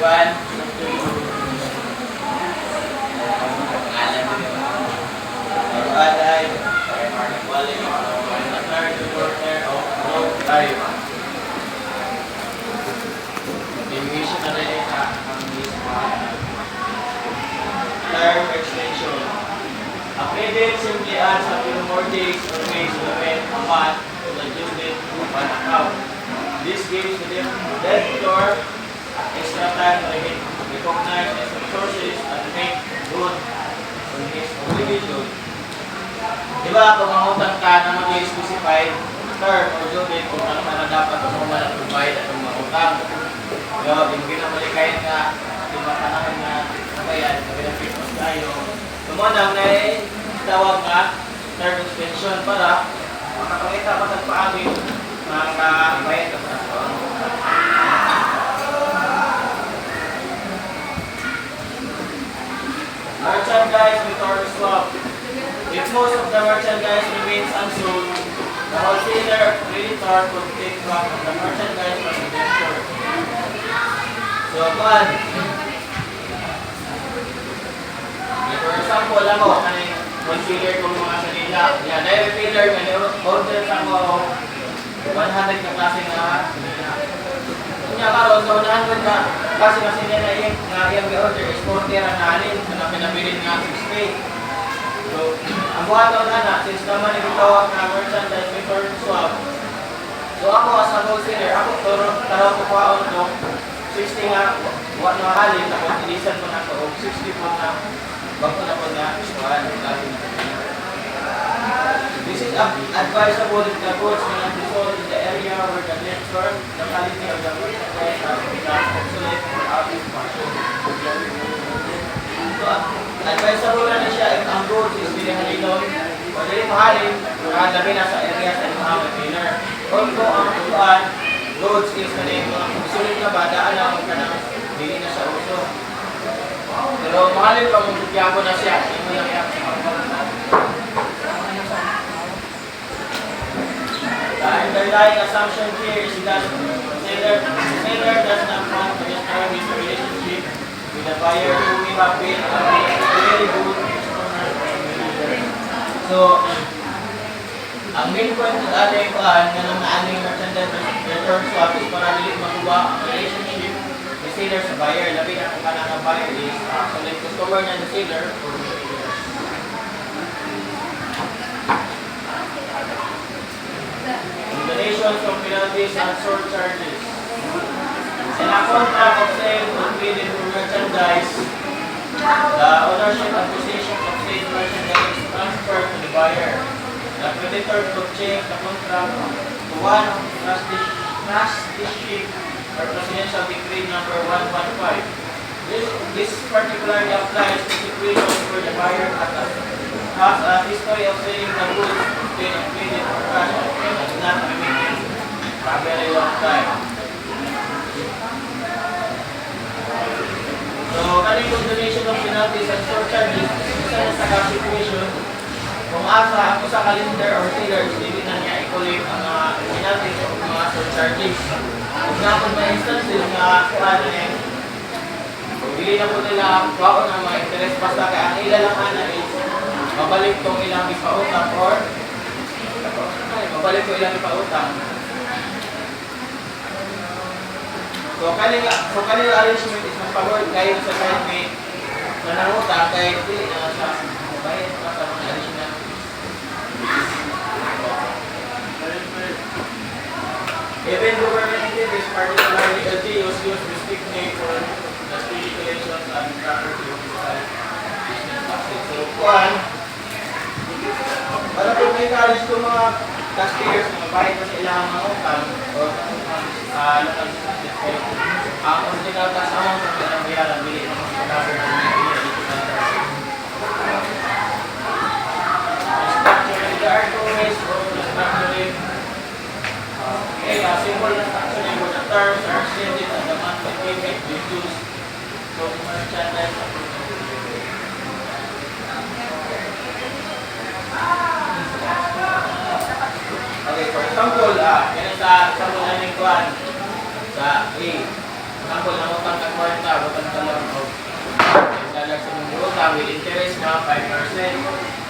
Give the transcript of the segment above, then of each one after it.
Kuan. Pangalan ay Mark Wally, Deviation na rin ang term extension. Updated simply adds a few more days or ways to event a month to the due date of an account. This gives the debtor extra time to recognize his resources and make good on his obligation. Diba, kung mangutang ka na mag-specified term or due date kung ano na dapat mo mag-provide at mangutang. So, yung ginamaligayan nga, yung mga panahon na kabayan, na pinapipos tayo, tumunang na tawag nga term extension para makakita pa sa paagin mga kabayan ka sa merchandise return swap. If most of the merchandise remains unsold, the wholesaler or creditor could take back the merchandise from the debtor. So, kuan. For example, ako, kaning consider kong mga salila. Yan, dahil retailer, order sa ako 100 na klase nga salila. Kanya karon sa 100 na klase nga salila na iyang order is 40 ang nanin na pinabilin nga 60. So, ang buhat daw na, since naman itawag na merchandise return swap. So, ako as a wholesaler, ako taraw ko pa ako 60 nga, wala na halin, tapos ilisan ko na ito, 60 po na, bago na po na, this is advisable if the goods may not be sold in the area where the network, the quality of the merchandise has become obsolete or out of fashion. So, advisable na siya if ang goods is really halilon, o dili mahalin, labi na sa area sa mga retailer. Kung ang tuan, goods is kanina mga obsolete na ba, daan lang ka na, hindi na siya uso. Pero mahalin pa kung ko na siya, hindi mo lang yan. The underlying assumption here is that seller does not want to destroy his relationship with the buyer who may have been a very good customer. So, ang main point ng ating paan nga nang naaning merchandise return swap is para dili makuha ang relationship ni seller sa buyer. Labi na kung kanang buyer is actually customer niya ni seller or combinations of penalties and surcharges. In a contract of sale completed for merchandise, the ownership and possession of said merchandise is transferred to the buyer. The creditor could change the contract to one of trusteeship or presidential decree number 115. This particularly applies to situations where the buyer has a history of selling the goods between a credit or cash and has not remitted for a very long time. So, kaning combination of penalties and surcharges, isa na sa situation, kung asa ako sa calendar or seller, hindi na niya i-collect ang penalties o mga surcharges. Kung na kung may instances na kuhaan na yan, hindi na po nila baon ang mga interest, basta kaya ang ilan lang ana is mabalik tong ilang ipautang or mabalik tong ilang ipautang. So, kanila arrangement is mas pagod kayo sa side may nanangutang kaya hindi na sa bayad pa sa mga additional. Even government entities, particularly LGUs, use this technique for the stipulations and property of business taxes. So, para po may college ko mga cashiers, mga bayad na sa ilang mga utang o local business ko, ang original tax amount ng ilang bayaran, bili ng mga cover ng mga dito na structuring, there are two ways for structuring. Okay, simple na structuring where the terms are stated and the monthly payment reduced from merchandise. Okay, for example, yan sa example namin kuhan sa A. Example, nangutang ka kwarta, utang ka lang o dalag sa mga utang with interest na 5%.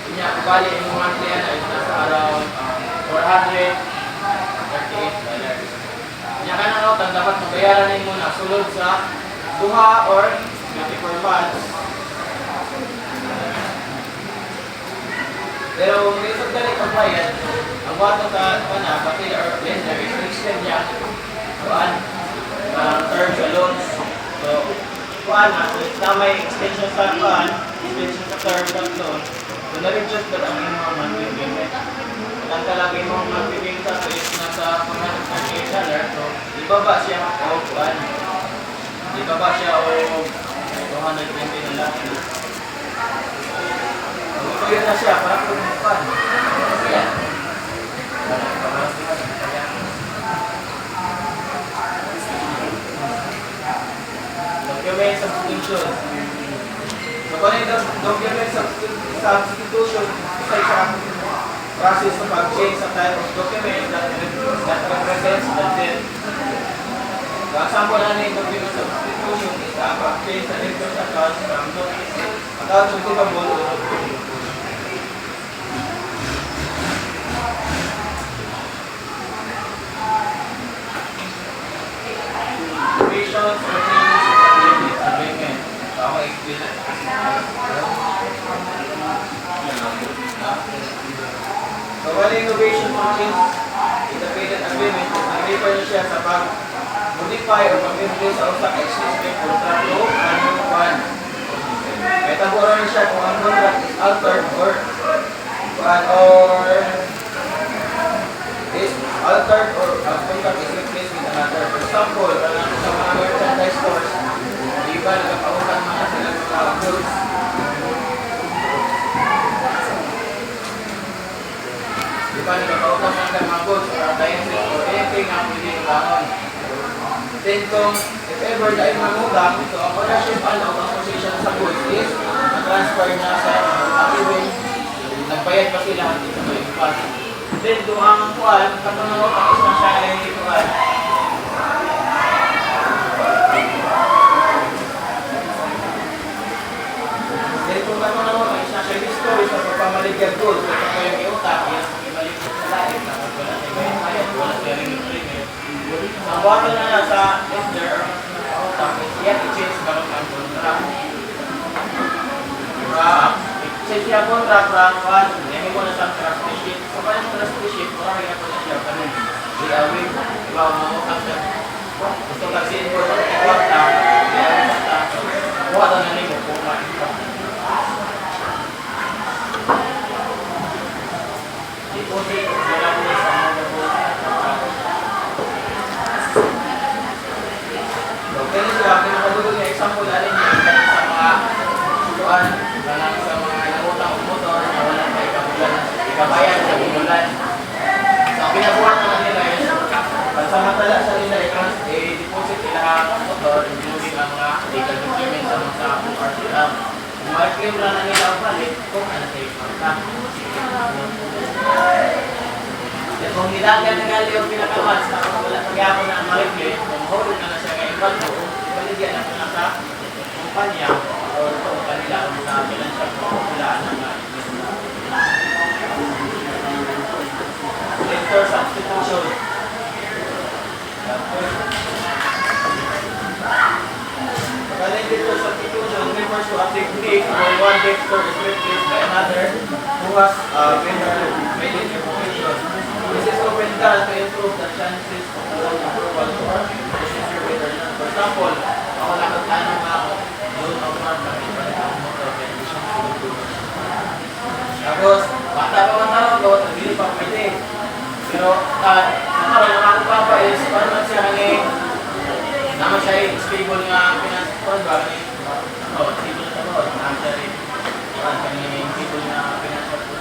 Kanya, kubali yung monthly na is nasa around $438. Kanya ka na utang, dapat mabayaran na muna sulod sa 2 or 24 months. Pero kung may sugdali pagbayad, ang wato ka na, pati or lender, is extend niya kuan term sa loans. So, kuan na, na may extension sa kuan, extension sa term sa loan, so na-reduce ka ang inyong monthly payment. Ilang ka lang inyong monthly payment sa is nasa $438. So, ibaba siya o kuan, ibaba siya o 220 na lang. So, yun na siya, para kung kuan. Ayan. Document substitution. So, kung ano yung document substitution, isa isang process na pag-change sa type of document that represents the debt. So, example na yung document substitution is ang pag-change sa debtor's account from account receivable to innovations or changes in the agreement. So, ako explain na. So, wala innovation or change in the credit agreement, nag-refer na siya sa pag-modify o pag-replace sa usap existing contract law and new one. May taburan siya kung ang contract is altered or is altered or ang contract is replaced with another. For example, sa mga merchandise stores, iba nagpapautang mga sila mga goods. Iba nagpapautang mga goods or appliances or anything na pwede ibangon. Then kung if ever dahil mamutang, so ang ownership and ang position sa goods is na-transfer na sa even nagbayad pa sila dito sa iba. Then kung ang kuwan, katunawag ang isang siya ay kuwan. Then kung katunawag ang isang siya history sa pagpamaligyan goods, kung ito yung iutang, ibalik sa lahat, tapos wala siya bayad, wala siya rin yung premium. Ang bato na lang sa lender or iutang, yan i-change ba ang contract. I-change siya contract from kuwan, hindi mo na sa trustee. So, kaya mo trustee sheet, marami na po na siya kanun. Di-awin, iba ang mga utang siya. Gusto kasi po sa kwarta, di-awin sa taso. Kuha na na nimo kung makita. Deposit, wala po sa mga deposit. So, kaya siya, pinakadugod na example alin niya, sa mga kuwan, sa mga inutang o motor, na wala pa ikabayan sa binulan. So, ang pinabuhat naman nila is pansamantala sa nila i-deposit nila ang motor, including ang mga legal documents sa RCM. Kung ma-claim lang na nila ang palit, kung ano sa iparta. At kung nilagan na gali yung pinakawas, tapos wala pagyapon na ang ma-claim, kung mahulog na siya ngayon bago, ibaligyan na siya sa kumpanya o ito kanila ang sa financial pagkukulaan ng debtor substitution. Pagkaling debtor substitution refers to a technique where one debtor is replaced by another who has better credit reputation. This is often done to improve the chances of loan approval or procedure return. For example, ako nakatano nga ako, loan of farm na ipalit motor condition. Tapos, bata pa man tawag, hindi pa pwede. Pero, nakaroon ng ako papa is, paano man siya kani, naman siya stable nga pinag-support ba, stable na tawag, naman siya rin, stable nga pinag-support.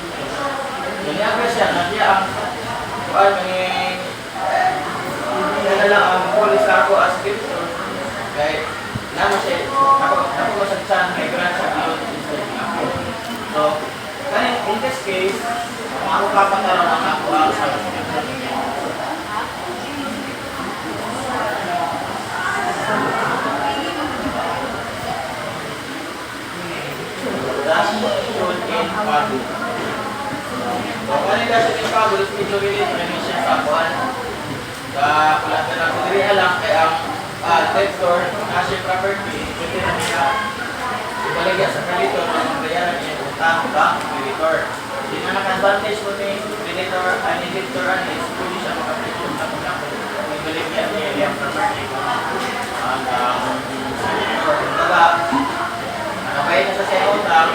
Ganyan siya, nandiya ang, siya na lang ang police ako as debtor, kaya, naman siya, ako masagsan, may grant siya beyond instead ako. So, in this case, kung ako kapataran ang ako ang sa as shown in Pablo. So, kung ano siya in Pablo, medyo bilis na siya sa kuhan. Wala na lang. Kung diri lang kay ang textor na siya property, pwede na niya ibalagyan sa creditor na magbayaran niya utang bank creditor. Hindi na naka-advantage mo ni creditor and creditor anis, pwede siya makapresyon na kung ibalagyan niya yung property ang creditor. Kumbaga, nakapahit na sa utang,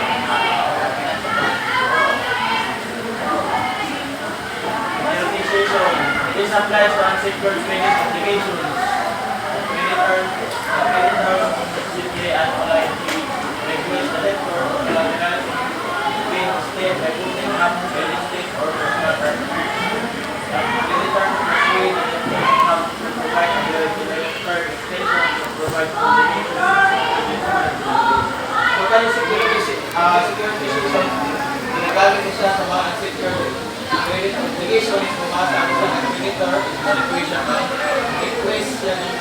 this applies to unsecured credit obligations. Creditor simply and politely request the debtor or collateral to pay instead by putting up real estate or personal property. The creditor to persuade the debtor to provide a deferred extension to provide obligations. So, kaya security system, ginagamit siya sa mga unsecured credit obligation, pumasa ang isang creditor, equation ng request siya ng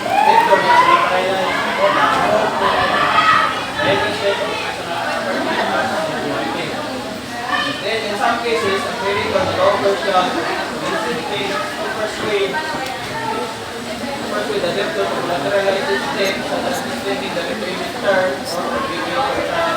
debtor na sila kaya o na o then in some cases, ang creditor nag-offer siya to persuade the debtor to collateralize his debt such as extending the repayment term or forgiving the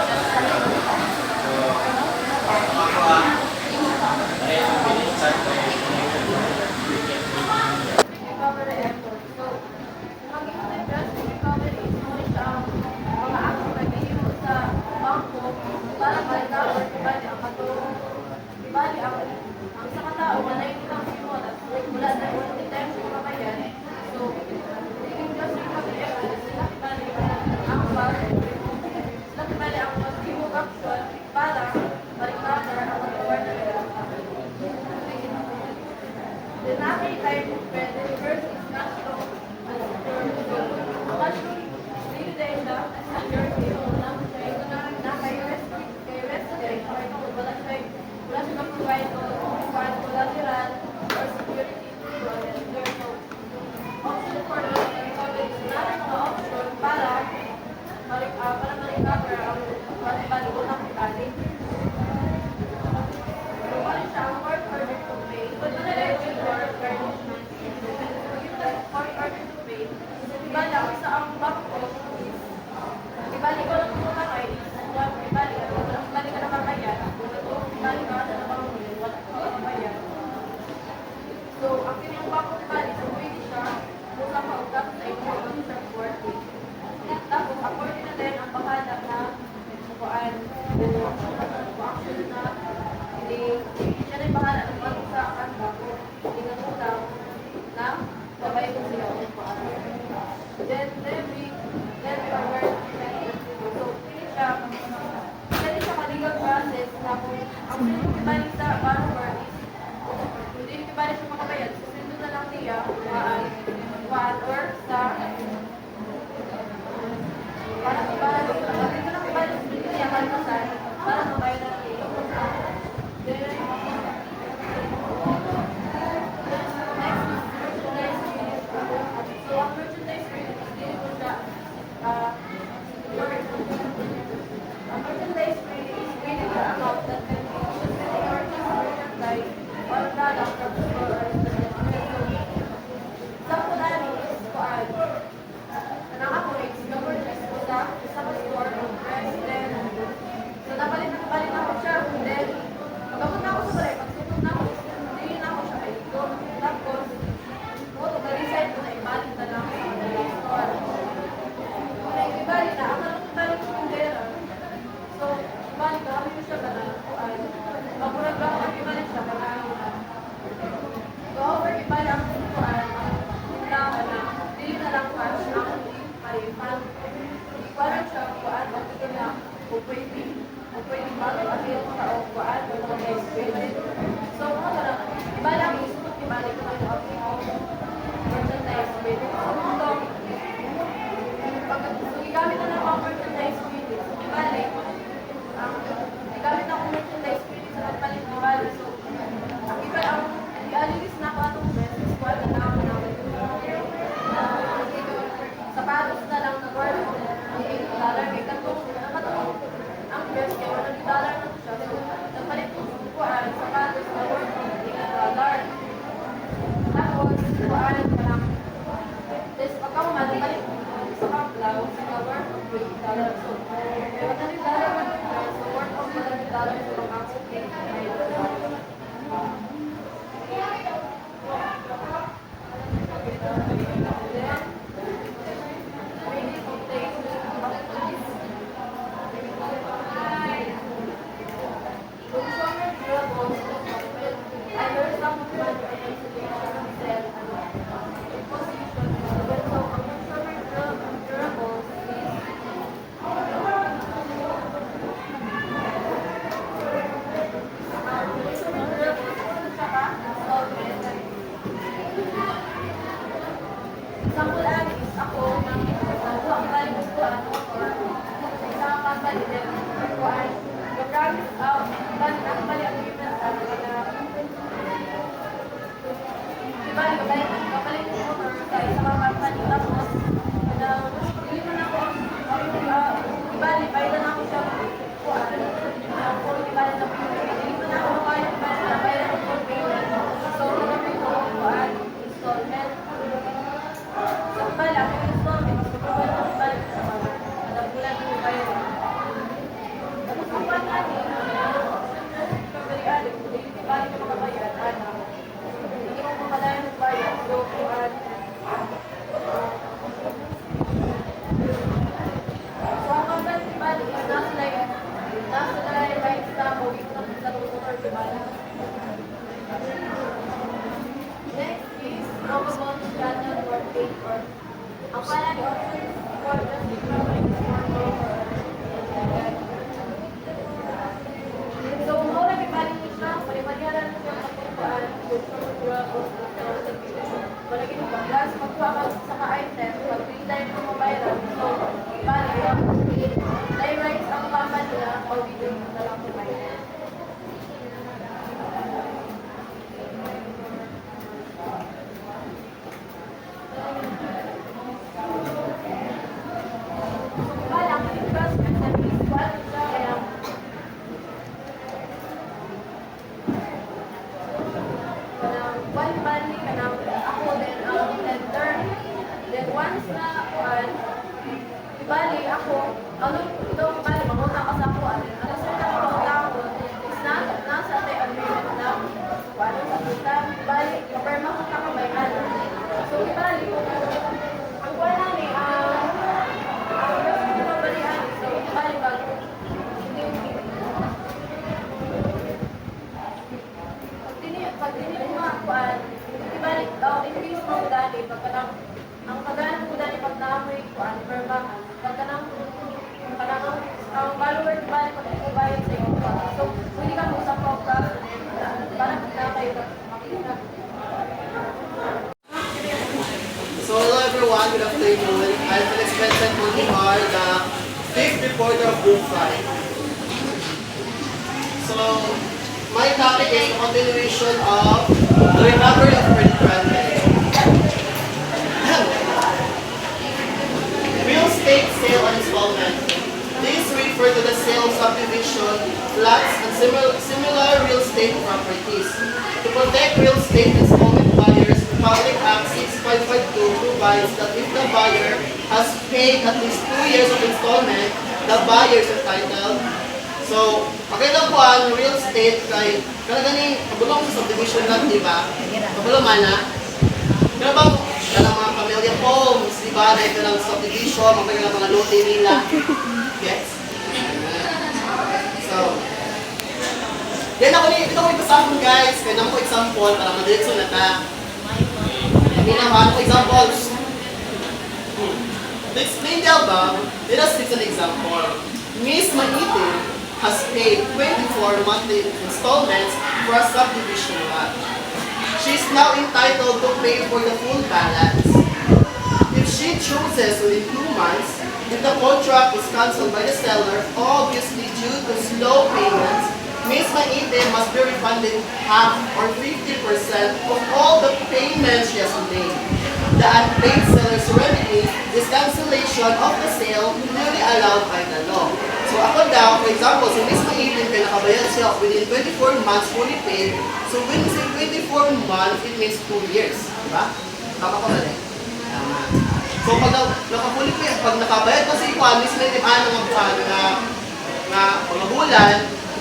kuan kanang this pagka balik sa kaplaw sa worth of $20. So, kaya $100 so worth of $100 so ang okay. Example is ako nang nakuha ang value ko or sa isang company din kuan promise dan ang bali agreement sa kada bali kapalit ko or sa isang company tapos kada dili man ako bali bayad na ako sa kuan ako bali na dili man ako bayad na bayad ako for payment so every ko kuan installment bala, kung gusto mo, magpapawal ng bala sa mga alam bulan mo kayo. Tapos kung paano natin, pagkalian, hindi bali ka makabayad, hindi mo makalayan ng bayad. So, ang company bali is nasa rights na mawin sa tutor di bala. Next is probable channel or paper. Ang pala ni options for the economic so, kung ako nag-ipaling siya, palimadyaran siya kapagpaan kung sa o malagin mo plus magkuha ka sa ka-item pag free time mo mabayaran so, bali direct ang company na pag-video na lang sa item. Once na kuan, ibali ako, ito bali mamunta ka sa kuan. Ano sa pagpunta ko is nasa tay agreement na kuan sa punta, ibali perma ko ka may ano. So ibali ang kuan na ni ang balian so ibali bag pag dini mo kuan, ibali increase mo dali pagka ang pagano ko dali pag naamoy ko ang permahan pagkanang ang follower di bali pag ito bayad sa iyo so hindi ka mo sa program para na kayo makita. So hello everyone, good afternoon. I'm Felix Vincent Monimar, the 5th reporter of Group 5. So my topic is the continuation of the recovery of credit granted. Real estate sale and installment. These refer to the sale of subdivision, flats, and similar real estate properties. To protect real estate installment buyers, Republic Act 6552 provides that if the buyer has paid at least 2 years of installment, the buyer is entitled. So, pagkita po ang real estate kay kanaganing kabulong sa subdivision lang, di ba? Kabulong mana. Kaya bang kanang mga pamilya homes, di ba? Na ito ng subdivision, mga lote nila. Yes? So, yan ako ipasakon guys. Kaya naman ko example para madiretso na ta. Hindi naman ko examples. To explain the above, let us take an example. Miss Manite has paid 24 monthly installments for a subdivision lot. She is now entitled to pay for the full balance. If she chooses within 2 months, if the contract is cancelled by the seller, obviously due to slow payments, Ms. Manite must be refunded half or 50% of all the payments she has made. The unpaid seller's remedy is cancellation of the sale clearly allowed by the law. So ako daw, for example, si Ms. Manite pinakabayad siya within 24 months fully paid. So when we say 24 months, it means 2 years. Diba? Tama ko mali? Tama. So pag nakapuli ko yan, pag nakabayad ko si Juan, mismo yung na mga bulan,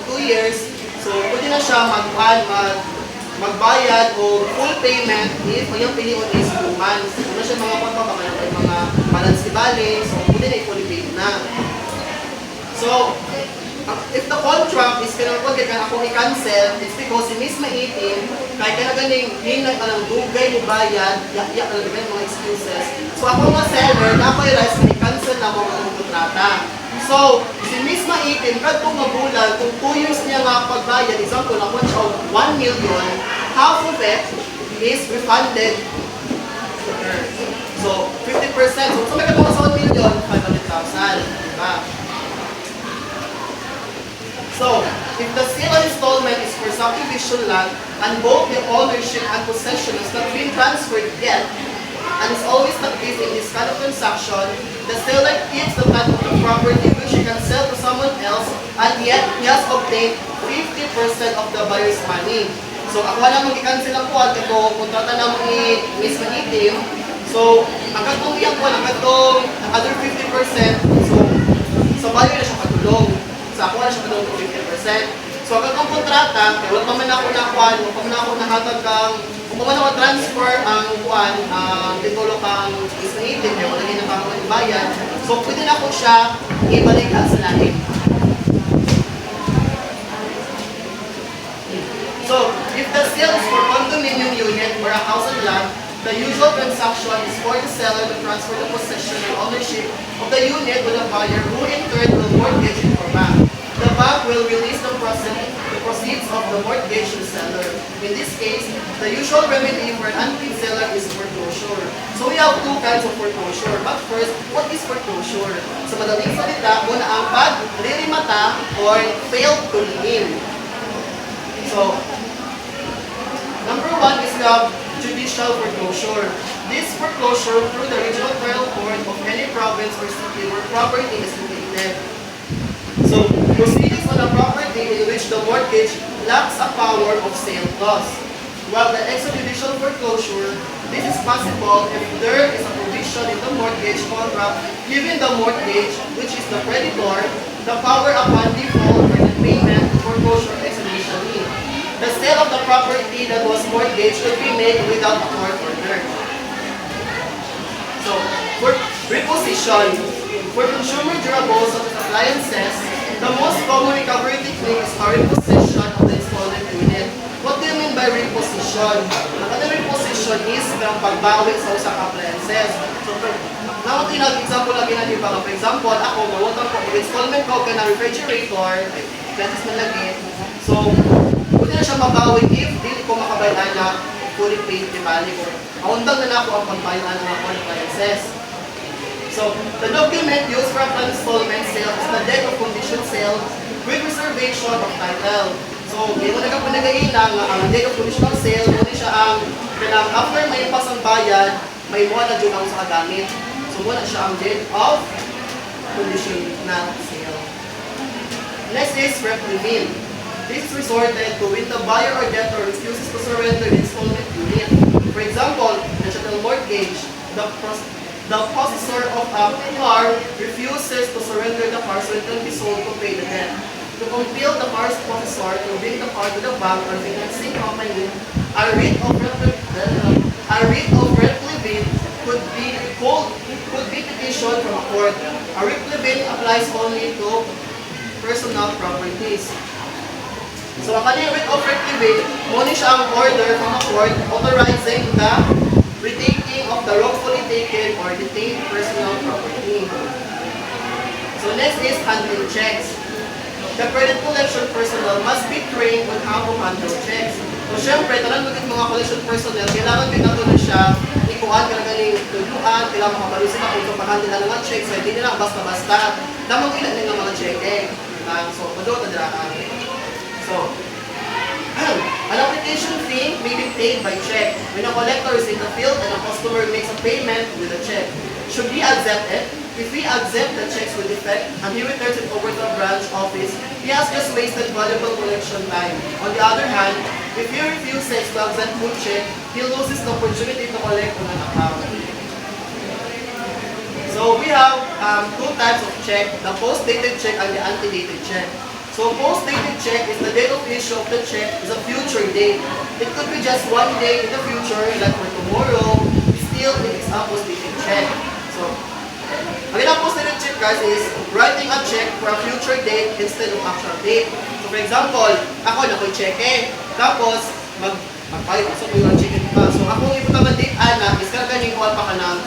2 years, so pwede na siya magbayad o full payment if yung pinion is 2 months. Kung na siya mga pagpapaka ng mga balance ni bali, so pwede na i-fully paid na. So, if the contract is kinakot kaya ako i-cancel, it's because si Miss Maitim, kahit ka na ganing hinay ka ng dugay ni bayad, yak-yak na naman mga excuses. So ako nga seller, na-realize na i-cancel na mo ang kontrata. So, si Miss Maitim, kadtong mabulan, kung 2 years niya nga pagbayad, example, ako siya 1 million, half of it is refunded to her. So, 50%. So, may katong sa 1 million, 500,000. Diba? So, if the sale installment is for subdivision land and both the ownership and possession has not been transferred yet, and is always the case in this kind of transaction, the seller keeps the title of the property which he can sell to someone else, and yet he has obtained 50% of the buyer's money. So, ako na mag-i-cancel ang kuwan, ito, kontrata na mo ni Miss Manitim. So, hanggang itong iyang kuwan, hanggang itong other 50%, so, sa buyer na siya katulong. Sa ako na siya katulong 50%. So, hanggang itong kontrata, kaya wala pa man ako nakuhan, wala pa man ako nahatag kang, kung pa man ako transfer ang kuwan, titulo kang Miss Manitim, kaya wala rin ang bayad. So, pwede na ako siya ibalik sa lalim. So, if the sale is for condominium unit or a house and lot, the usual transaction is for the seller to transfer the possession and ownership of the unit to the buyer who in turn will mortgage it for bank. The bank will release the proceeds of the mortgage to the seller. In this case, the usual remedy for an unpaid seller is foreclosure. So we have 2 kinds of foreclosure. But first, what is foreclosure? Sa madaling salita, muna ang paglilimata or failed to lien. So, number 1 is the judicial foreclosure. This foreclosure through the regional trial court of any province or city where property is located. So, proceedings on a property in which the mortgage lacks a power of sale clause. While the extrajudicial foreclosure, this is possible if there is a provision in the mortgage contract giving the mortgage, which is the creditor, the power upon default or the payment to foreclosure extrajudicial lien. The sale of the property that was mortgaged could be made without a court order. So, for reposition, for consumer durables such as appliances, the most common recovery technique is a reposition of the installment unit. What do you mean by reposition? Ang reposition is ang pagbawi sa usang appliances. So, naman example lagi natin pa. For example, ako, mawutang ko, installment ko ka na refrigerator, appliances na lagi. So, pwede na siya mabawi if hindi ko makabayaran na fully paid di bali ko. Maundang na ako ang pagbayaran ng mga appliances. So, the document used for an installment sale is the deed of condition sale with reservation of title. So, hindi mo na kapag nag-ailang ang deed of conditional sale, muna siya ang after may pasang bayad, may muna na dyan ako sa kagamit. So, muna siya ang deed of conditional sale. Next is replevin. This is resorted to when the buyer or debtor refuses to surrender the installment unit. For example, the chattel mortgage, the possessor of a car refuses to surrender the car so it can be sold to pay the debt. To compel the car's possessor to bring the car to the bank or financing company, a writ of replevin could be petitioned from a court. A replevin applies only to personal properties. So, ang kanyang writ of replevin, muna siya ang order from a court authorizing the retaking of the wrongfully taken or detained personal property. So, next is handling checks. The credit collection personnel must be trained on how to handle checks. So, syempre, tanan mo mga collection personnel, kailangan din nato na siya ikuhan, kailangan tuluan, kailangan makapalusin ako kung pag-handle na mga checks, hindi nila basta-basta. Damang ilan ng mga check. So, padot na diraan. So, an application fee may be paid by check when a collector is in the field and a customer makes a payment with a check. Should he accept it? If he accepts the checks with effect and he returns it over to the branch office, he has just wasted valuable collection time. On the other hand, If he refuses to accept full check, he loses the opportunity to collect on an account. So we have two types of check, the post-dated check and the ante-dated check. So post-dated check is the date of issue of the check is a future date. It could be just one day in the future, like for tomorrow, still it is a post-dated check. So, again, a post-dated check, guys, is writing a check for a future date instead of actual date. So for example, ako na ko'y check tapos magpayot so ko yung check pa. So ako yung ibutang ng date ana, is kaganing kuha pa ka ng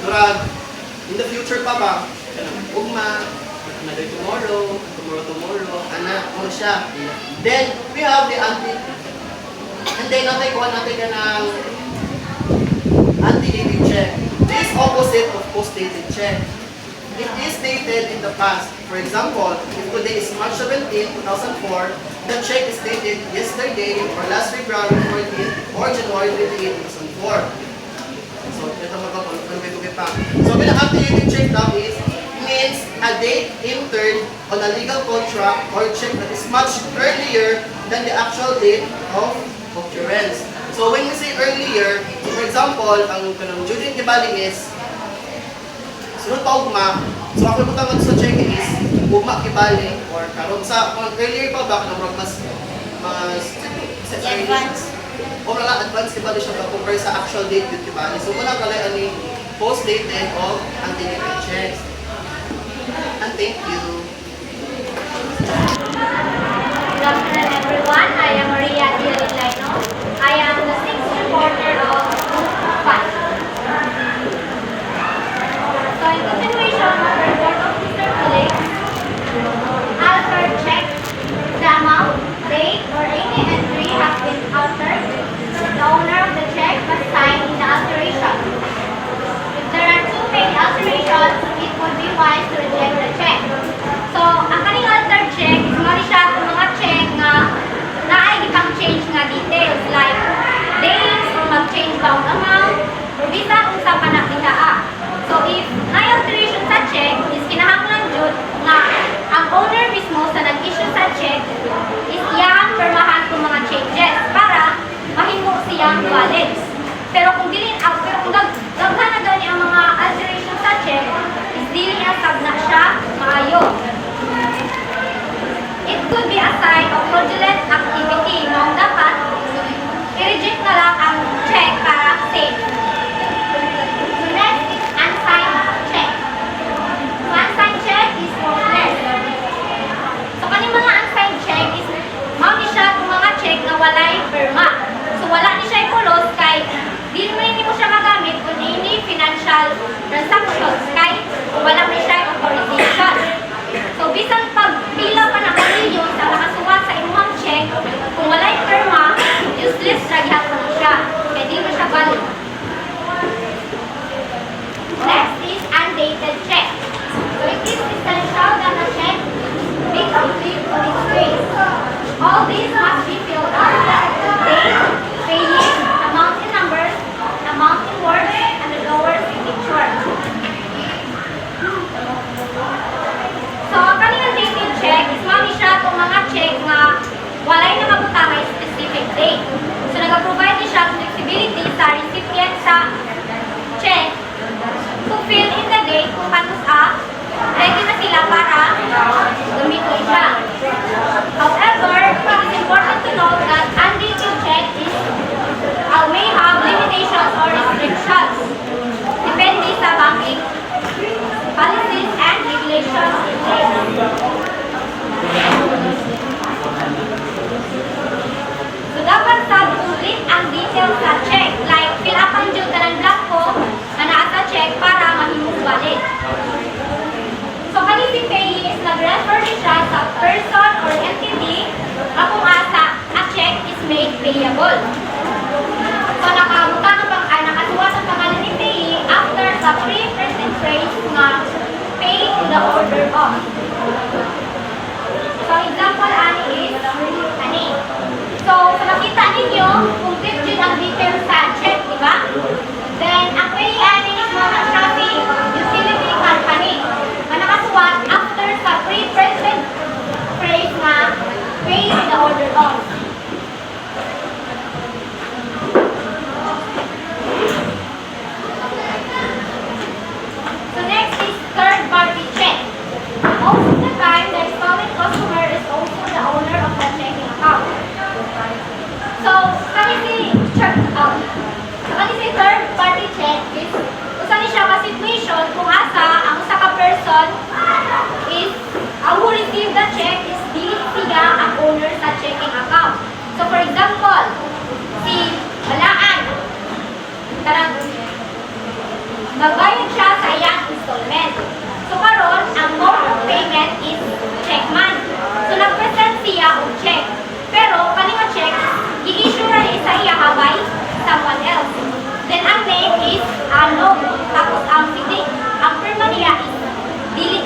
durag in the future pa ba? Ugma, another tomorrow, ana, ano siya. Then, we have the and then natin kuha natin ka ng ante-dated check. This is opposite of post-dated check. It is dated in the past. For example, if today is March 17, 2004, the check is dated yesterday or last February 14 or January 28, 2004. So, ito magkakulubi pa. So, bilang ante-dated check now is means a date entered on a legal contract or check that is much earlier than the actual date of occurrence. So when we say earlier, so for example, ang due date ni Baling is sunod pa ugma. So ako butang sa check is ugma kibali or karon sa earlier pa ba kanang mas Advance. o mga advance kibali siya ba compare sa actual date yun kibali. So muna kalay ani post dated of ante-dated checks. And thank you. Good afternoon, everyone. I am Maria Dialilino. I am the sixth reporter of FAS. So, in continuation of the report of Mr. Felix, Alfred checked the amount, date, or any entry has been altered. The owner of the check must sign in the alteration. If there are too many alterations, it would be wise to reject the check. So, ang kaning altered check is mali siya kung mga check nga naay gipang change nga details like dates or mag-change ba ang amount or visa kung sa panakdihaa. So, if naay alteration sa check, is kinahanglan jud nga ang owner mismo sa nag-issue sa check is iyang permahan kung mga changes para mahimo siyang valid. Pero kung daghan na daw niya ang mga alteration sa check, is dili niya sagna siya maayo. It could be a sign of fraudulent activity. Mao dapat i-reject na lang ang check para safe. So next is unsigned check. So unsigned check is worthless. So kaning mga unsigned check is mao ni siya kung mga check na walay perma. So wala ni siya ipulos kay dili man nimo siya magamit kung any financial transactions kay wala ni siya authorization. So bisan pagpila pa na milyon sa nakasuwat sa imong check, kung walay perma, useless ra gyapon na siya. Kaya di mo siya valid. Next is undated check. So it is essential that the check be complete on its face. All these must be filled out. Date, paying, amount in numbers, amount in words, and the lower signature. situation is, ang who receive the check is dili siya ang owner sa checking account. So for example, si Balaan, karang magbayad siya sa iyang installment. So karon ang mode of payment is check man. So nag-present siya og check. Pero kani nga check gi-issue ra ni sa iya by someone else. Then ang name is ano, tapos ang pirma niya is dili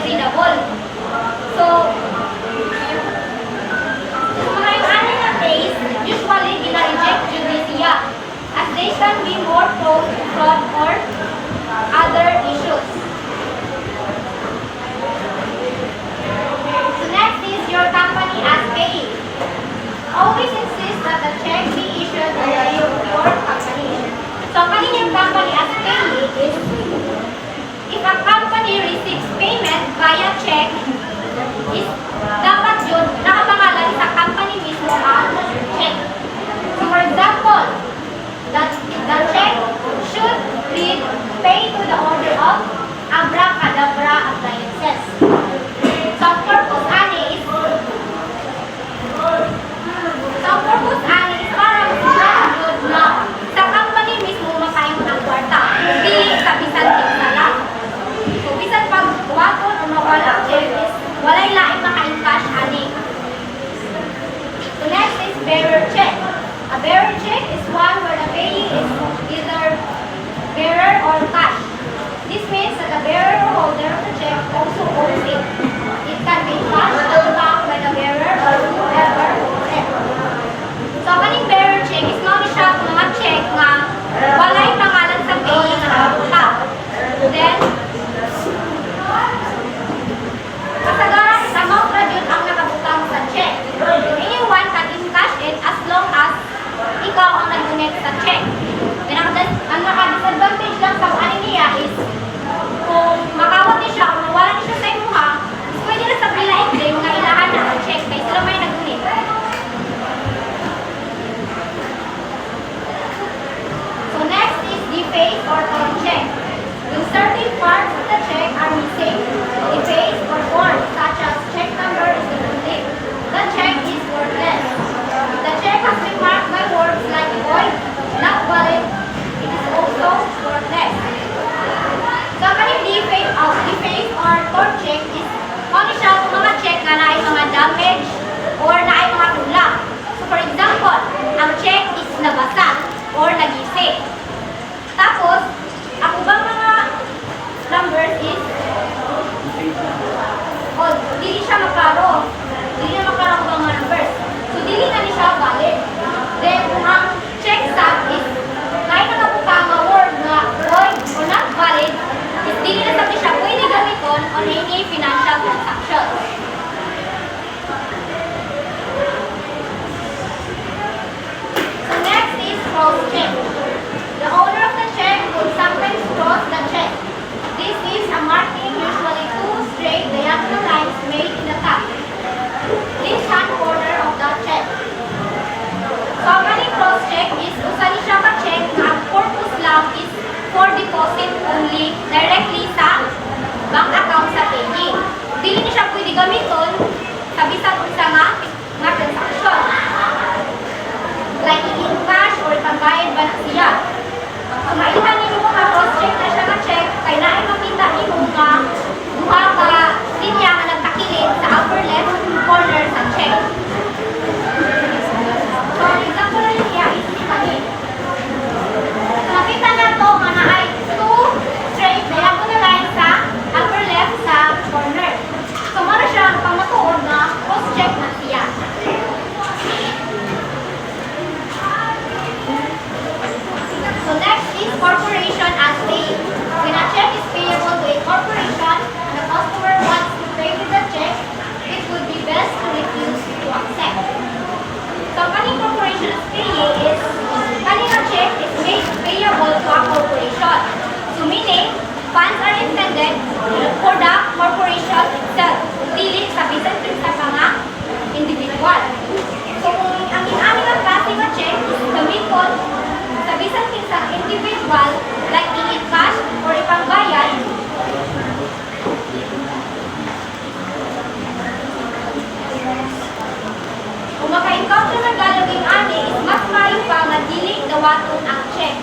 ang check.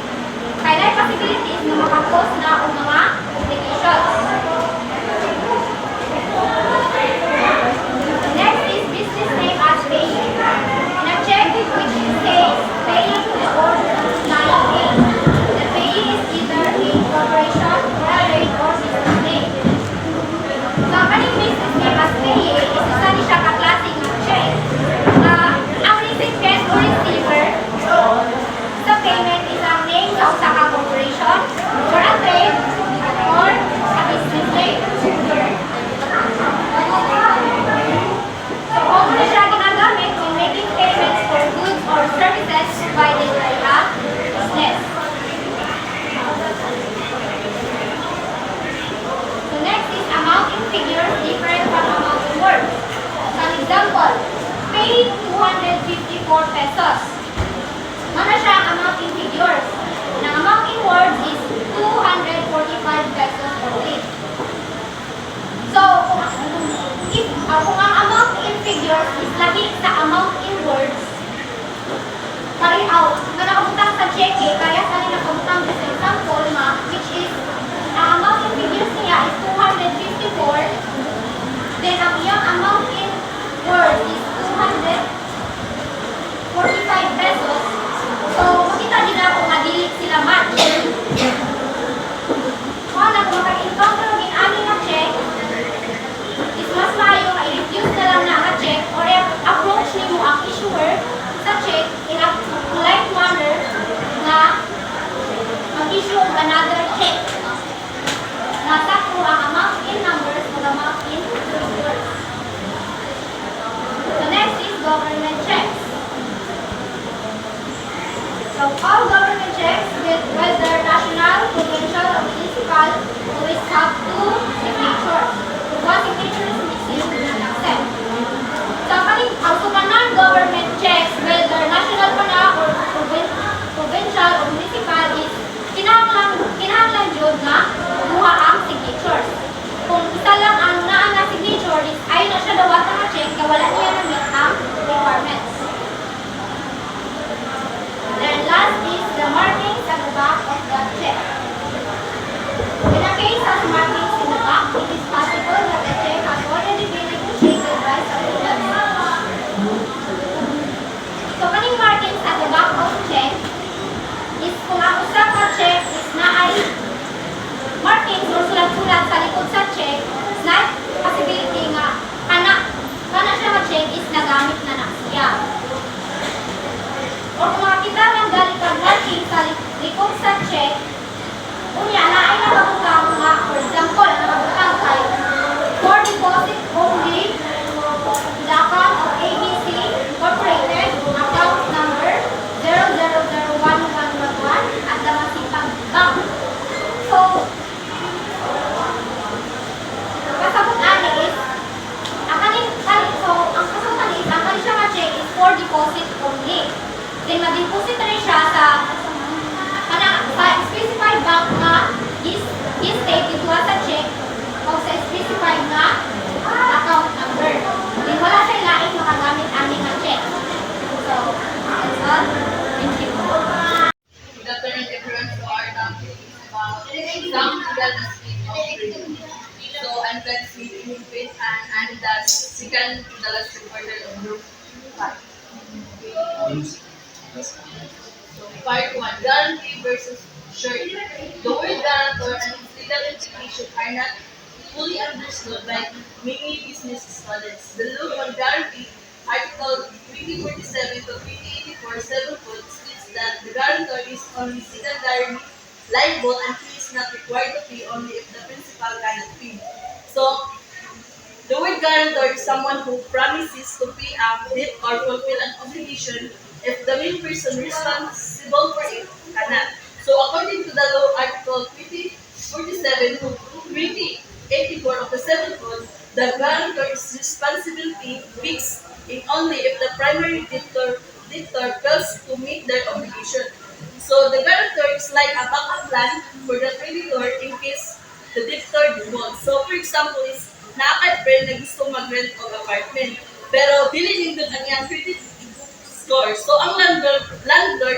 Kaya possibilities na makapos na o mga obligations. Next is business name as payee. In a check which says payee to the order line name, the payee is either a corporation, private, or business name. So, kaning business name as payee is isa ni siya kaklaseng ng check. Ang recipient o receiver sa payment is ang name sa usa ka corporation or a trade or a business name. So, kung ano siya ginagamit when making payments for goods or services provided by a business. So, next is amount in figures different from amount in words. Some example, pay 254 pesos. Ano siya ang amount in figures? Ang amount in words is 245 pesos only. So, kung ang amount in figures is lahi sa amount in words, carry out, nga nakabutang sa cheque, kaya sa nila nakabutang sa example nga, which is, ang amount in figures niya is 254, then ang iyang amount in words is 245 pesos. So, makita din ako nga dili sila match. Kung na kung maka-encounter ng ani na check, is mas maayo nga i-refuse na lang na ang check or approach nimo ang issuer sa check in a polite manner na mag-issue of another check. Nasakto ang amount in numbers o amount in figures. The next is government checks. So all government checks, whether national, provincial, or municipal, always have two signatures. If one signature is missing, we do not accept. So non-government checks, whether national pa na or provincial or municipal, is kinahanglan jud nga duha ang signatures. Kung isa lang ang naa na signature, is ay na siya dawatan nga check, kaya wala niya na meet ang requirements. Then last is the markings at the back of the check. In a case of markings in the back, it is possible that the check has already been negotiated by someone else. So, kaning markings at the back of check is kung ang usa ka check is na ay markings or sulat-sulat sa likod sa check, is na possibility nga kana siya ma-check is nagamit na na siya. O kung makita lang galing kang marking sa likod sa check, unya na ay nakabutang nga, for example, nakabutang kay for deposit only, the account of ABC Incorporated, account number 000111 at the Masipag Bank. So, kasagutan is, ang kasagutan is, ang kani siya ma-check is for deposit only. Then, ma-deposit rin siya sa specified bank nga is state dito sa check o sa specified nga account number. Then, wala siya laing makagamit aning nga check. So, that's all. Thank you. Good afternoon, everyone. So our topic is about exam legal speed of training. So I'm glad to meet you, Pete, and I'm the second to the last reporter of Group 5. So part 1, guarantee versus surety. The word guarantor and its legal implication are not fully understood by many business students. The law on guarantee, Article 2047 to 2084 7 Code states that the guarantor is only secondarily liable and he is not required to pay only if the principal cannot pay. So, the word guarantor is someone who promises to pay a debt or fulfill an obligation if the main person responsible for it cannot. So, according to the law, Article 2047 to 2084 of the 7th Code, the guarantor's responsibility fixed in only if the primary debtor fails to meet their obligation. So, the guarantor is like a backup plan for the creditor in case the debtor defaults. So, for example, is nakaka-friend na gusto mag-rent of apartment, pero dili din doon ang iyang credit score. So, ang landlord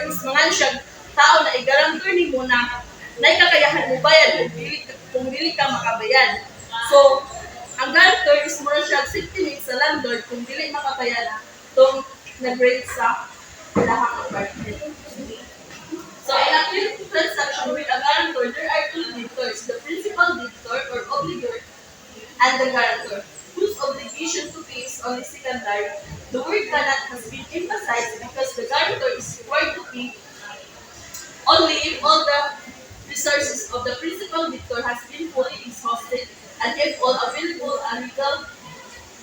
is mangan siya tao na i-guarantor nimo na kakayahan mo bayad kung dili ka makabayad. So, ang guarantor is more siya safety net sa landlord kung dili makabayad tong nag-rate sa lahang apartment. So, in a clear transaction with a guarantor, there are two debtors, the principal debtor or obligor and the guarantor, whose obligation to pay is only secondary. The word cannot has been emphasized because the guarantor is required to pay only if all the resources of the principal debtor has been fully exhausted and if all available and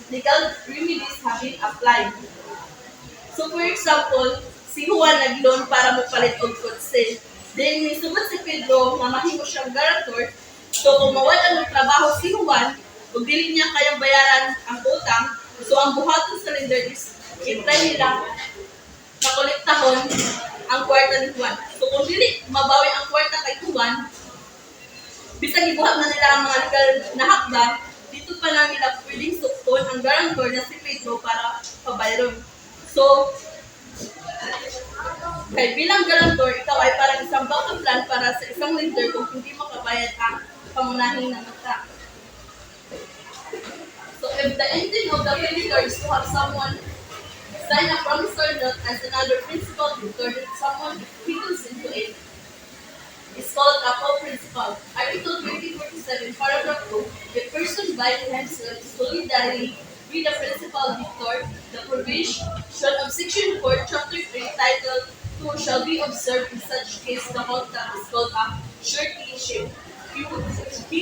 legal remedies have been applied. So for example, si Juan nag-loan para magpalit og kotse. Then misubot si Pedro na mahimo siyang guarantor. So kung mawala ng trabaho si Juan, ug dili niya kayang bayaran ang utang, so ang buhaton sa lender is i-try nila na kolektahon ang kwarta ni Juan. So kung dili mabawi ang kwarta kay Juan, bisag ibuhat na nila ang mga legal na hakbang, dito pa lang nila pwedeng sukton ang guarantor na si Pedro para pabayron. So, kay bilang guarantor, ikaw ay parang isang backup plan para sa isang lender kung hindi makabayad ang pangunahin ng utang. So, if the ending of the creditor is to have someone sign a promissory note as another principal debtor that someone equals into it, is called a co-principal. Article 2047, paragraph 2, a person binding himself solidarily with the principal debtor, the provision of Section 4, Chapter 3, Title 2 shall be observed in such case the contract is called a suretyship. He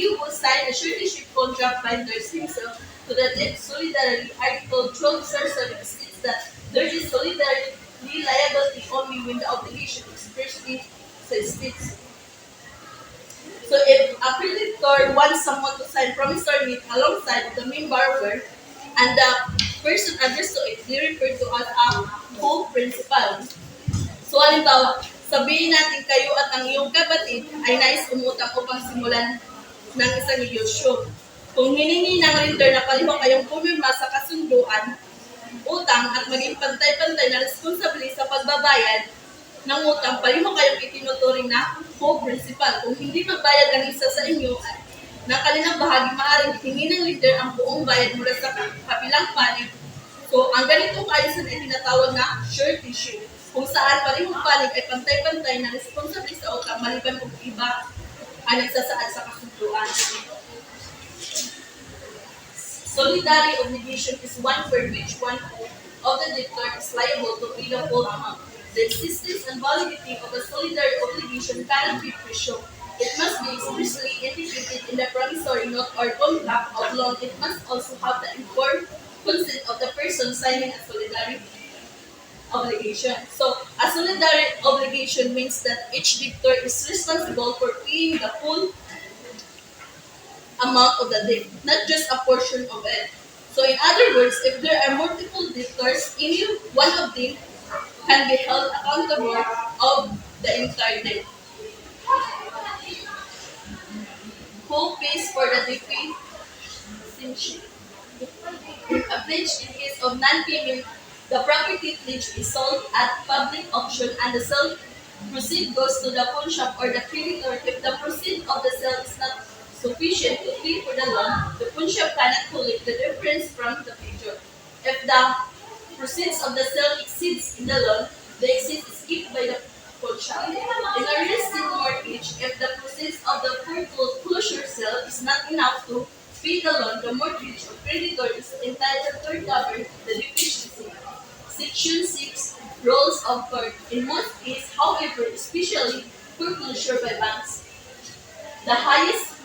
who sign a suretyship contract binders himself to the debt solidarity. Article 12 states that there is solidarity liability only when the obligation expressly states. So if a creditor wants someone to sign promissory note alongside the main borrower, and the person addressed to it, they refer to as a co-principal. So halimbawa, sabihin natin kayo at ang iyong kapatid ay nais umutang upang simulan ng isang negosyo. Kung hiningi ng lender na pareho kayong pumirma sa kasunduan, utang at maging pantay-pantay na responsable sa pagbabayad ng utang, pareho kayong itinuturing na co-principal. Kung hindi magbayad ang isa sa inyo ng kanilang bahagi, maaaring hingi ng lender ang buong bayad mula sa kabilang panig. So, ang ganitong kaayusan ay tinatawag na suretyship, kung saan parehong panig ay pantay-pantay na responsable sa utang maliban kung iba ang nagsasaad sa kasunduan. Solidary obligation is one for which one of the debtor is liable to pay the full amount. The existence and validity of a solidary obligation cannot be presumed. It must be explicitly indicated in the promissory note or contract of loan. It must also have the informed consent of the person signing a solidary obligation. So, a solidary obligation means that each debtor is responsible for paying the full amount of the debt, not just a portion of it. So, in other words, if there are multiple debtors, any one of them can be held accountable of the entire debt. Who pays for the deficiency? If a pledge in case of non-payment, the property pledge is sold at public auction and the sale proceed goes to the pawn shop or the creditor. If the proceed of the sale is not sufficient to pay for the loan, the pawn shop cannot collect the difference from the pledge. If the proceeds of the sale exceeds in the loan, the exceed is kept by the pawn shop. In a real estate mortgage, if the proceeds of the foreclosure sale is not enough to pay the loan, the mortgage or creditor is entitled to recover the deficiency. Section 6, Rules of Court. In most cases, however, especially foreclosure by banks, the highest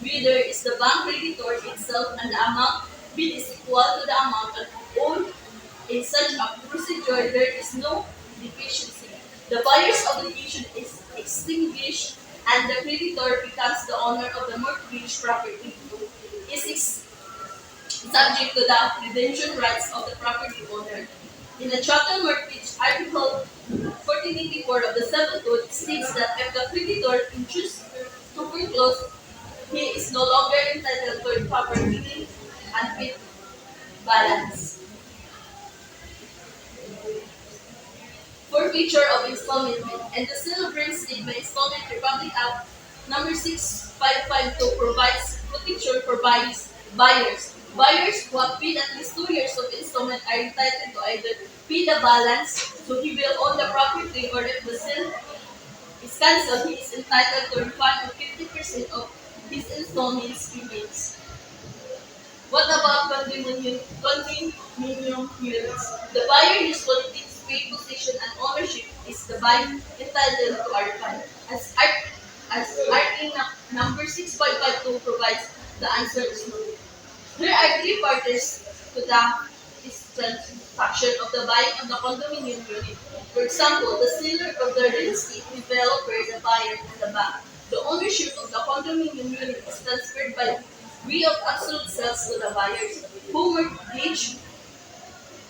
bidder is the bank creditor itself and the amount bid is equal to the amount owed. In such a procedure, there is no deficiency. The buyer's obligation is extinguished and the creditor becomes the owner of the mortgage property. Is subject to the redemption rights of the property owner. In the chattel mortgage, Article 1484 of the Civil Code states that if the creditor chooses to foreclose, he is no longer entitled to recover meaning and fit balance. forfeiture of installment and the Sale of Real Estate by Installment Republic Act number 6552 provides protection for buyers. Buyers who have paid at least 2 years of installment are entitled to either pay the balance, so he will own the property, or if the sale is cancelled, he is entitled to a refund of 50% of his installments payments. What about condominium units? The buyer usually takes paid possession and ownership is the buyer entitled to a refund. As number 6552 provides, the answer is no. There are three parties to the transaction of the buying of the condominium unit. For example, the seller of the real estate, developer, the buyer, and the bank. The ownership of the condominium unit is transferred by way of absolute sales to the buyers, who mortgage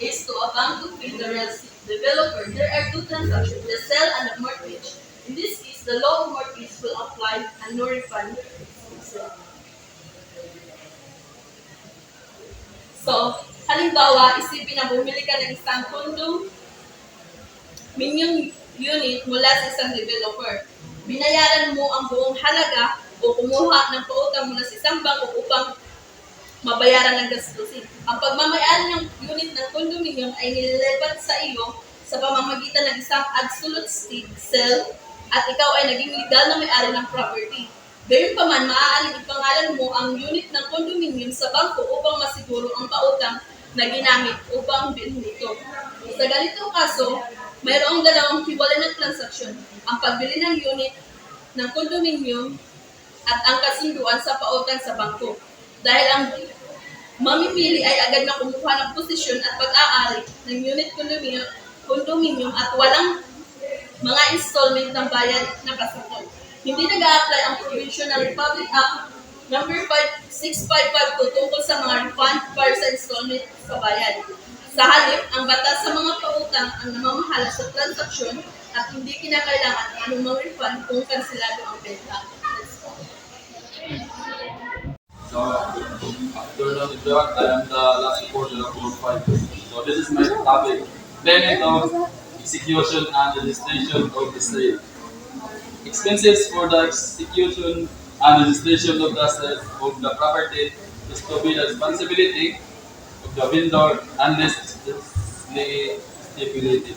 is to a bank to pay the real estate developer. There are two transactions, the sale and the mortgage. In this case, the law of mortgage will apply and no refund is accepted. So, halimbawa, isipin na bumili ka ng isang condominium unit mula sa isang developer. Binayaran mo ang buong halaga o kumuha ng pautang mula sa isang bangko upang mabayaran ng gastusin. Ang pagmamayari ng unit ng condominium ay nililipat sa iyo sa pamamagitan ng isang absolute sale at ikaw ay naging legal na may-ari ng property. Gayunpaman, maaaring ipangalan mo ang unit ng condominium sa bangko upang masiguro ang pautang na ginamit upang bilhin ito. Sa ganitong kaso, mayroong dalawang hiwalay na transaksyon, ang pagbili ng unit ng condominium at ang kasunduan sa pautang sa bangko. Dahil ang mamimili ay agad na kumuha ng posisyon at pag-aari ng unit condominium at walang mga installment ng bayad na kasakot. Hindi nag-a-apply ang provision ng Republic Act number 6552 tungkol sa mga refund para sa installment sa bayad. Sa halip, ang batas sa mga pautang ang namamahala sa transaksyon at hindi kinakailangan anumang refund kung kansilado ang benta. So, after that, I am the last reporter of Group 5. So, this is my topic. Payment of execution and registration of the sale. Expenses for the execution and registration of the sale of the property is to be the responsibility of the vendor unless explicitly stipulated.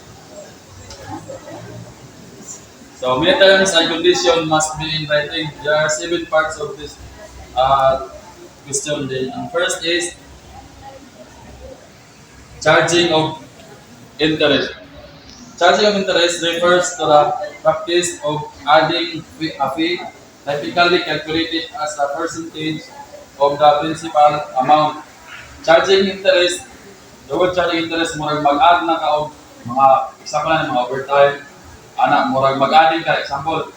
So, many terms and conditions must be in writing. There are 7 parts of this question. The first is charging of interest. Charging of interest refers to the practice of adding a fee typically calculated as a percentage of the principal amount. Charging interest, the word charging interest, murag mag-add na ka og mga example na mga overtime, ana murag mag-add ka, example,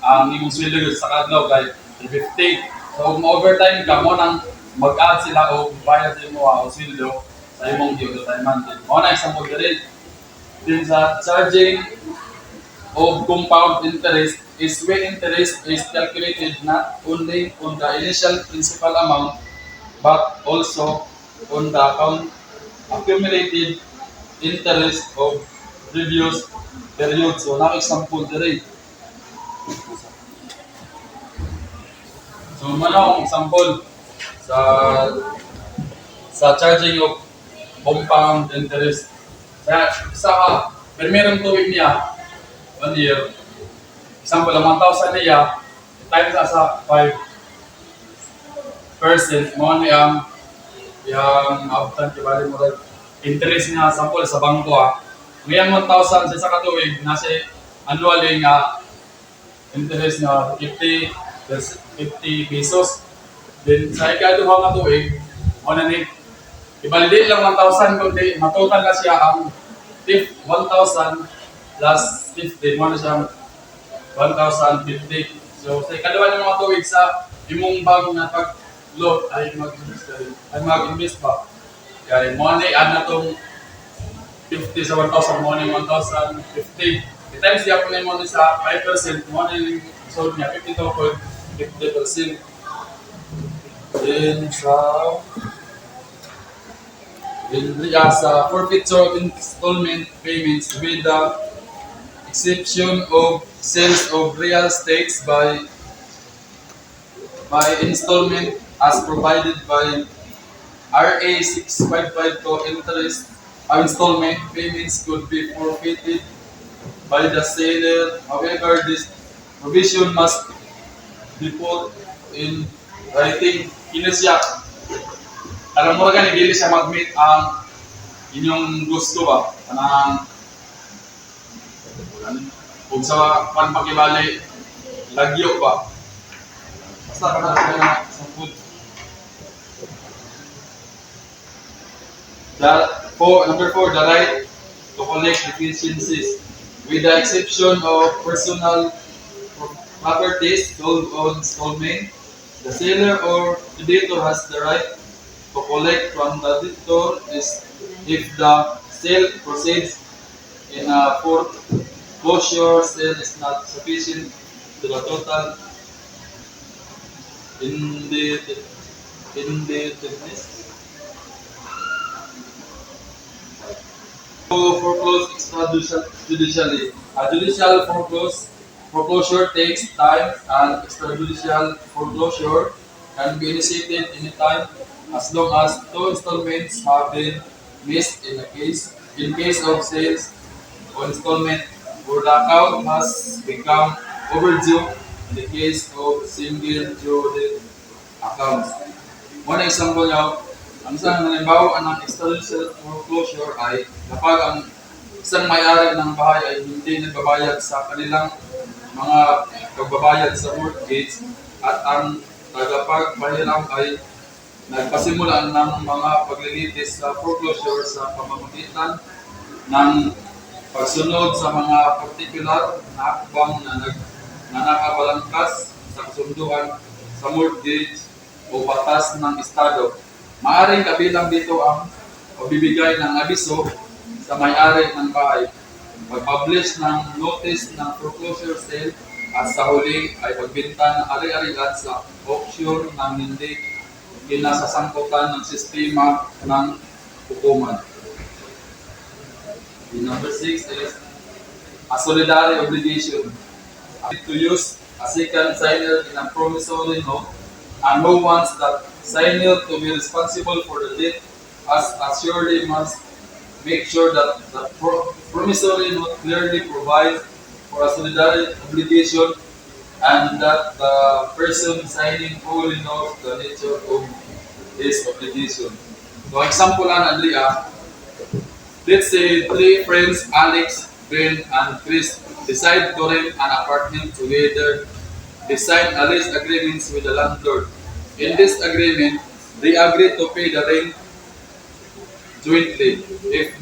ang imong sweldo sa kadlaw kay 350. So kung overtime ka mo nang mag-add sila o bayad sa imo o sweldo sa imong overtime month. Mo na example diri. Then sa charging of compound interest is when interest is calculated not only on the initial principal amount but also on the accumulated interest of previous periods. So na example diri. So mano example sa charging of compound interest. Sa permerong tuwing niya 1 year, example, ang 1,000 niya, times sa 5%, mo niya yung upfront, kibali mo rin, interest niya, sample, sa bangko Ngayon 1,000 sa katuwig, nasa annually nga interest niya 50 pesos. Then sa ikaduha nga tuwig, mo na ni, ibalidate lang 1,000 kundi matotal na siya ang 1,000 plus 50, mo na siyang 1,050. So sa ikaduha ng mga tuwig sa imong bago na pag-load ay mag-invest ba. Kaya mo na i-add na itong 50 sa 1,000, mo na yung 1,050. I-times siya po na mo sa 5%, mo na yung sold niya 52.50%. Then sa forfeiture of installment payments with the exception of sales of real estates by installment as provided by RA 6552 interest or installment payments could be forfeited by the seller. However, this provision must be put in writing. Kino siya, alam mo rin, hindi siya mag-meet ang inyong gusto ba? Kanang kung sa panpakibali, lagyo ba? Basta ka na sa food. Number 4, the right to collect deficiencies. With the exception of personal properties sold on installment, the seller or creditor has the right to collect from the debtor if the sale proceeds in a foreclosure sale is not sufficient to the total indebtedness. To foreclose extrajudicially. A judicial foreclosure takes time, and extrajudicial foreclosure can be initiated anytime as long as 2 installments have been missed in case of sales on installment or the account has become overdue in the case of single due accounts. One example now, ang isang halimbawa ng extrajudicial foreclosure ay kapag ang isang may-ari ng bahay ay hindi nagbabayad sa kanilang mga pagbabayad sa mortgage at ang tagapagpahiram ay nagpasimula ng mga paglilitis sa foreclosure sa pamamagitan ng pagsunod sa mga particular na hakbang na nakabalangkas sa kasunduan sa mortgage o batas ng estado. Maaring kabilang dito ang pagbibigay ng abiso sa may-ari ng bahay, pag-publish ng notice ng foreclosure sale at sa huli ay pagbenta ng ari-arian sa auction ng hindi kinasasangkutan ng sistema ng hukuman. The number 6 is a solidary obligation. To use a second signer in a promissory note and who wants that signer to be responsible for the debt as surely must make sure that the promissory note clearly provides for a solidary obligation and that the person signing fully knows the nature of his obligation. So example lang Andrea, let's say 3 friends, Alex, Ben, and Chris decide to rent an apartment together. They sign a lease agreements with the landlord. In this agreement, they agree to pay the rent jointly. If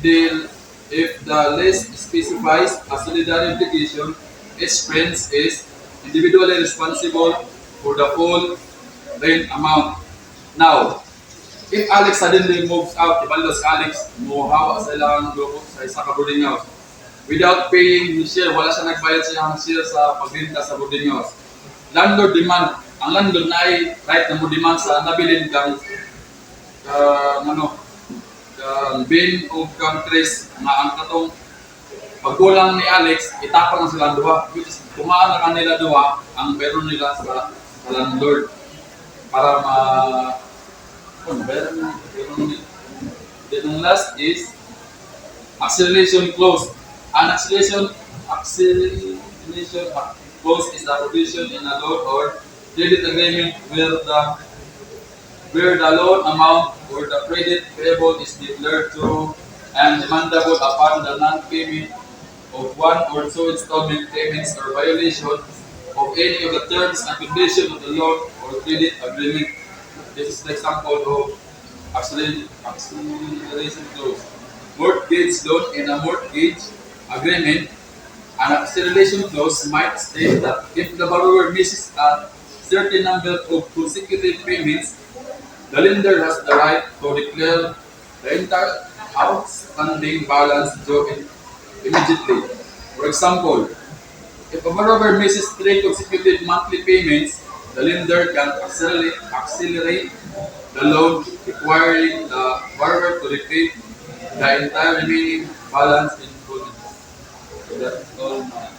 the lease specifies a solidary obligation, each friend is individually responsible for the full rent amount. Now, if Alex suddenly moves out, ibalos Alex, muhawa sa ilang grupo sa isa ka boarding house. Without paying his share, wala siya nagbayad sa iyang share sa pagbenta sa boarding house. Landlord demand, ang landlord na ay right na mo demand sa nabilin kang Ben o kang Chris nga ang katong pagkulang ni Alex, itapang na silang duha. Which is, kumaan na kanila duha ang meron nila sa landlord para meron nila. Then last is acceleration clause. An acceleration clause is a provision in a loan or credit agreement where the loan amount or the credit payable is declared true and demandable upon the non-payment of 1 or 2 installment payments or violation of any of the terms and conditions of the loan or credit agreement. This is the example of acceleration clause. Mortgage loan in a mortgage agreement, an acceleration clause might state that if the borrower misses a certain number of consecutive payments, the lender has the right to declare the entire outstanding balance due immediately. For example, if a borrower misses 3 consecutive monthly payments, the lender can accelerate the loan, requiring the borrower to repay the entire remaining balance in full. That's all.